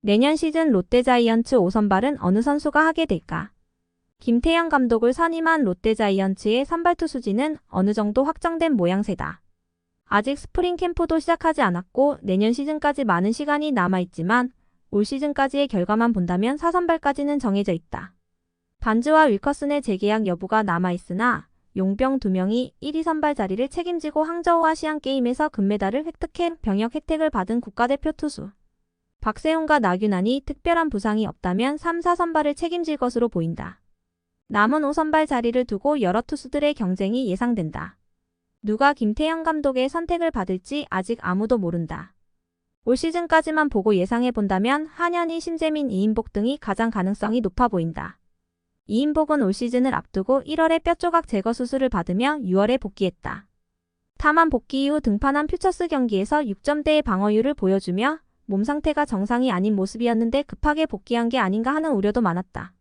내년 시즌 롯데자이언츠 5선발은 어느 선수가 하게 될까? 김태형 감독을 선임한 롯데자이언츠의 선발 투수진은 어느 정도 확정된 모양새다. 아직 스프링 캠프도 시작하지 않았고 내년 시즌까지 많은 시간이 남아있지만 올 시즌까지의 결과만 본다면 4선발까지는 정해져 있다. 반즈와 윌커슨의 재계약 여부가 남아있으나 용병 2명이 1위 선발 자리를 책임지고 항저우 아시안게임에서 금메달을 획득해 병역 혜택을 받은 국가대표 투수. 박세웅과 나균환이 특별한 부상이 없다면 3, 4선발을 책임질 것으로 보인다. 남은 5선발 자리를 두고 여러 투수들의 경쟁이 예상된다. 누가 김태형 감독의 선택을 받을지 아직 아무도 모른다. 올 시즌까지만 보고 예상해본다면 한현희, 심재민, 이인복 등이 가장 가능성이 높아 보인다. 이인복은 올 시즌을 앞두고 1월에 뼈조각 제거 수술을 받으며 6월에 복귀했다. 다만 복귀 이후 등판한 퓨처스 경기에서 6점대의 방어율을 보여주며 몸 상태가 정상이 아닌 모습이었는데 급하게 복귀한 게 아닌가 하는 우려도 많았다.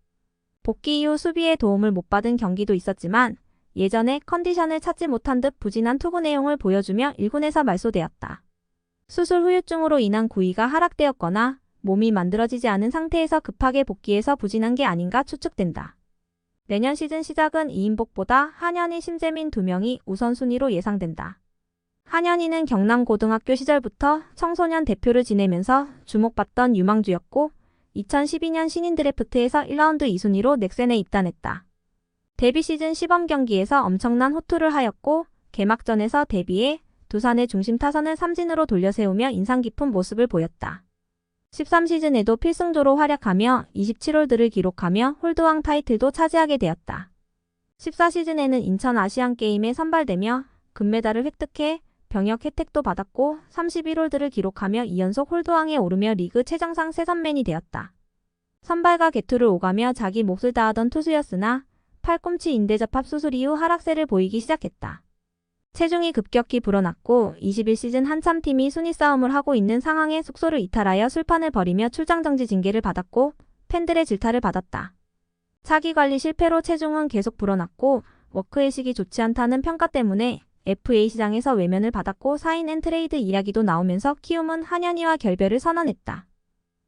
복귀 이후 수비에 도움을 못 받은 경기도 있었지만 예전에 컨디션을 찾지 못한 듯 부진한 투구 내용을 보여주며 1군에서 말소되었다. 수술 후유증으로 인한 구위가 하락되었거나 몸이 만들어지지 않은 상태에서 급하게 복귀해서 부진한 게 아닌가 추측된다. 내년 시즌 시작은 이인복보다 한현희, 심재민 2명이 우선순위로 예상된다. 한현희는 경남고등학교 시절부터 청소년 대표를 지내면서 주목받던 유망주였고 2012년 신인 드래프트에서 1라운드 2순위로 넥센에 입단했다. 데뷔 시즌 시범 경기에서 엄청난 호투를 하였고 개막전에서 데뷔해 두산의 중심 타선을 삼진으로 돌려세우며 인상 깊은 모습을 보였다. 13시즌에도 필승조로 활약하며 27홀드를 기록하며 홀드왕 타이틀도 차지하게 되었다. 14시즌에는 인천 아시안게임에 선발되며 금메달을 획득해 병역 혜택도 받았고 31홀드를 기록하며 2연속 홀드왕에 오르며 리그 최정상 세선맨이 되었다. 선발과 개투를 오가며 자기 몫을 다하던 투수였으나 팔꿈치 인대접합 수술 이후 하락세를 보이기 시작했다. 체중이 급격히 불어났고 21시즌 한참 팀이 순위 싸움을 하고 있는 상황에 숙소를 이탈하여 술판을 벌이며 출장 정지 징계를 받았고 팬들의 질타를 받았다. 차기 관리 실패로 체중은 계속 불어났고 워크의식이 좋지 않다는 평가 때문에 FA 시장에서 외면을 받았고 사인 앤 트레이드 이야기도 나오면서 키움은 한현희와 결별을 선언했다.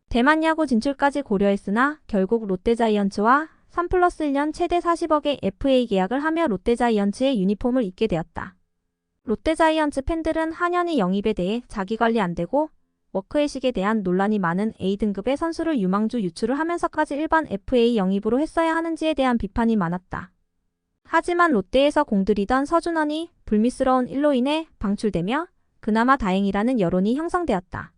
대만 야구 진출까지 고려했으나 결국 롯데자이언츠와 3+1년 최대 40억의 FA 계약을 하며 롯데자이언츠의 유니폼을 입게 되었다. 롯데자이언츠 팬들은 한현희 영입에 대해 자기관리 안되고 워크의식에 대한 논란이 많은 A등급의 선수를 유망주 유출을 하면서까지 일반 FA 영입으로 했어야 하는지에 대한 비판이 많았다. 하지만 롯데에서 공들이던 서준원이 불미스러운 일로 인해 방출되며 그나마 다행이라는 여론이 형성되었다.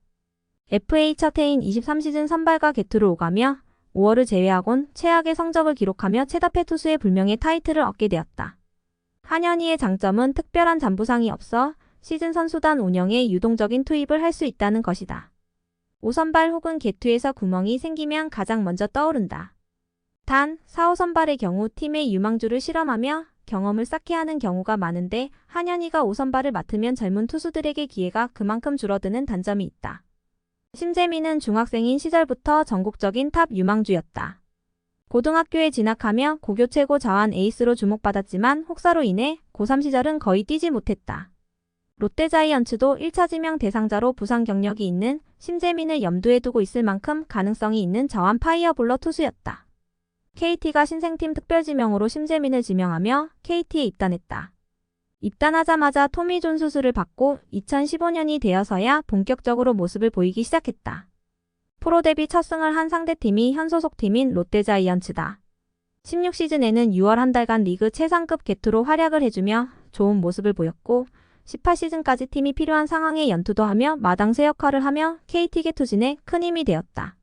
FA 첫 해인 23시즌 선발과 개투를 오가며 5월을 제외하곤 최악의 성적을 기록하며 최다패 투수의 불명예 타이틀을 얻게 되었다. 한현희의 장점은 특별한 잔부상이 없어 시즌 선수단 운영에 유동적인 투입을 할 수 있다는 것이다. 5선발 혹은 개투에서 구멍이 생기면 가장 먼저 떠오른다. 단, 4, 5선발의 경우 팀의 유망주를 실험하며 경험을 쌓게 하는 경우가 많은데 한현희가 5선발을 맡으면 젊은 투수들에게 기회가 그만큼 줄어드는 단점이 있다. 심재민은 중학생인 시절부터 전국적인 탑 유망주였다. 고등학교에 진학하며 고교 최고 자완 에이스로 주목받았지만 혹사로 인해 고3 시절은 거의 뛰지 못했다. 롯데자이언츠도 1차 지명 대상자로 부상 경력이 있는 심재민을 염두에 두고 있을 만큼 가능성이 있는 자완 파이어볼러 투수였다. KT가 신생팀 특별지명으로 심재민을 지명하며 KT에 입단했다. 입단하자마자 토미존 수술을 받고 2015년이 되어서야 본격적으로 모습을 보이기 시작했다. 프로 데뷔 첫 승을 한 상대팀이 현 소속팀인 롯데자이언츠다. 16시즌에는 6월 한 달간 리그 최상급 개투로 활약을 해주며 좋은 모습을 보였고 18시즌까지 팀이 필요한 상황에 연투도 하며 마당새 역할을 하며 KT 개투진에 큰 힘이 되었다.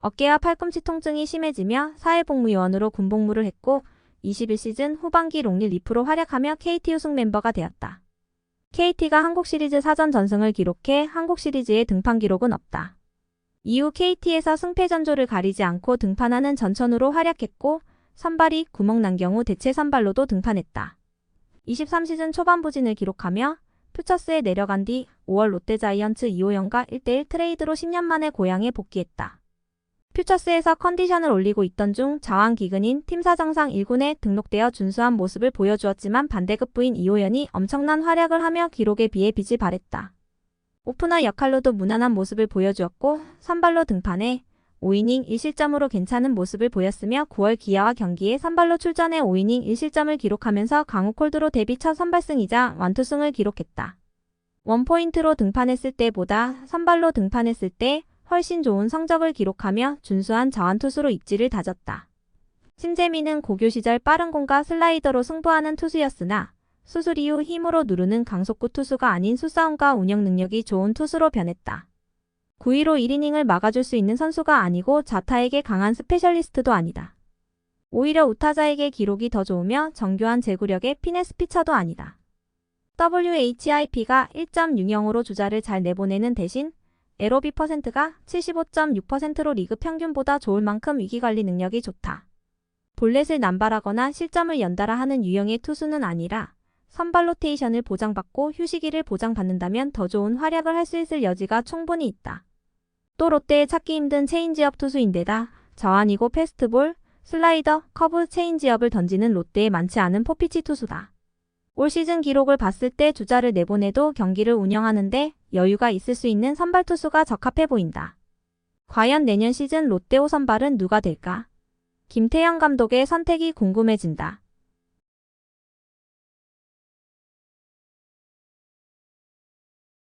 어깨와 팔꿈치 통증이 심해지며 사회복무요원으로 군복무를 했고 21시즌 후반기 롱리 리프로 활약하며 KT 우승 멤버가 되었다. KT가 한국시리즈 사전 전승을 기록해 한국시리즈의 등판 기록은 없다. 이후 KT에서 승패전조를 가리지 않고 등판하는 전천후로 활약했고 선발이 구멍 난 경우 대체 선발로도 등판했다. 23시즌 초반 부진을 기록하며 퓨처스에 내려간 뒤 5월 롯데자이언츠 이호영과 1대1 트레이드로 10년 만에 고향에 복귀했다. 퓨처스에서 컨디션을 올리고 있던 중 자완 기근인 팀사정상 1군에 등록되어 준수한 모습을 보여주었지만 반대급부인 이호연이 엄청난 활약을 하며 기록에 비해 빛을 발했다. 오프너 역할로도 무난한 모습을 보여주었고 선발로 등판해 5이닝 1실점으로 괜찮은 모습을 보였으며 9월 기아와 경기에 선발로 출전해 5이닝 1실점을 기록하면서 강호 콜드로 데뷔 첫 선발승이자 완투승을 기록했다. 원포인트로 등판했을 때보다 선발로 등판했을 때 훨씬 좋은 성적을 기록하며 준수한 자완투수로 입지를 다졌다. 신재민은 고교 시절 빠른 공과 슬라이더로 승부하는 투수였으나 수술 이후 힘으로 누르는 강속구 투수가 아닌 수싸움과 운영 능력이 좋은 투수로 변했다. 9위로 1이닝을 막아줄 수 있는 선수가 아니고 좌타에게 강한 스페셜리스트도 아니다. 오히려 우타자에게 기록이 더 좋으며 정교한 제구력의 피네스 피처도 아니다. WHIP가 1.60으로 주자를 잘 내보내는 대신 에로비 퍼센트가 75.6%로 리그 평균보다 좋을 만큼 위기관리 능력이 좋다. 볼넷을 남발하거나 실점을 연달아 하는 유형의 투수는 아니라 선발 로테이션을 보장받고 휴식일을 보장받는다면 더 좋은 활약을 할 수 있을 여지가 충분히 있다. 또 롯데에 찾기 힘든 체인지업 투수인데다 저안이고 패스트볼, 슬라이더, 커브, 체인지업을 던지는 롯데에 많지 않은 포피치 투수다. 올 시즌 기록을 봤을 때 주자를 내보내도 경기를 운영하는데 여유가 있을 수 있는 선발 투수가 적합해 보인다. 과연 내년 시즌 롯데 5선발은 누가 될까? 김태형 감독의 선택이 궁금해진다.